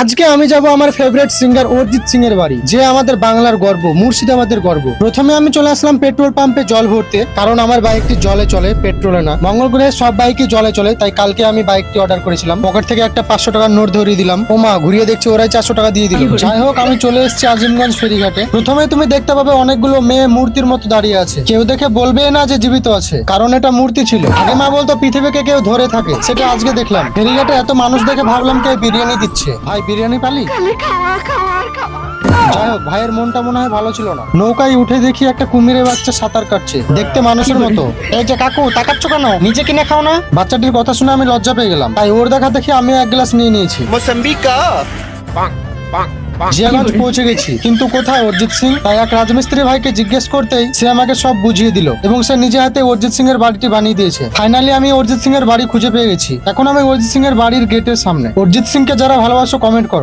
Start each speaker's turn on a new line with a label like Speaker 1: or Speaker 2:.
Speaker 1: আজকে আমি যাব আমার ফেভারিট সিঙ্গার অরিজিৎ সিং এর বাড়ি, যে আমাদের বাংলার গর্ব, মুর্শিদাবাদের গর্ব। প্রথমে আমি চলে আসলাম পেট্রোল পাম্পে জল ভরতে, কারণ আমার বাইকটি জলে চলে, পেট্রোলে না। মঙ্গল গ্রহের সব বাইকই জলে চলে, তাই কালকে আমি বাইকটি অর্ডার করেছিলাম। পকেট থেকে একটা 500 টাকার নোট ধরিয়ে দিলাম। ও মা, ঘুরিয়ে দেখছি ওরাই 400 টাকা দিয়ে দিল। যাই হোক, আমি চলে এসেছি আজিমগঞ্জ ফেরিঘাটে। প্রথমে তুমি দেখতে পাবে অনেকগুলো মেয়ে মূর্তির মতো দাঁড়িয়ে আছে। কেউ দেখে বলবে না যে জীবিত আছে, কারণ এটা মূর্তি ছিল। আগে মা বলতো পৃথিবীকে কেউ ধরে থাকে, সেটা আজকে দেখলাম। ফেরিঘাটে এত মানুষ দেখে ভাবলাম কে বিরিয়ানি দিচ্ছে। ভাই, বিরিয়ানি পালি? যাই হোক, ভাইয়ের মনটা মনে হয় ভালো ছিল না। নৌকায় উঠে দেখি একটা কুমিরের বাচ্চা সাঁতার কাটছে, দেখতে মানুষের মতো। এই যে কাকু, তাকাচ্ছ কেন? নিজে কিনে খাও না? বাচ্চাটির কথা শুনে আমি লজ্জা পেয়ে গেলাম, তাই ওর দেখা দেখি আমি এক গ্লাস নিয়ে নিয়েছি। জিয়াগঞ্জ পৌঁছে গেছি, কিন্তু কোথায় অরিজিৎ সিং? তাই এক রাজমিস্ত্রি ভাইকে জিজ্ঞেস করতেই সে আমাকে সব বুঝিয়ে দিল, এবং সে নিজে হাতে অরিজিৎ সিং এর বাড়িটি বানিয়ে দিয়েছে। ফাইনালি আমি অরিজিৎ সিং এর বাড়ি খুঁজে পেয়ে গেছি। এখন আমি অরিজিৎ সিং এর বাড়ির গেটের সামনে। অরিজিৎ সিং কে যারা ভালোবাসো কমেন্ট করো।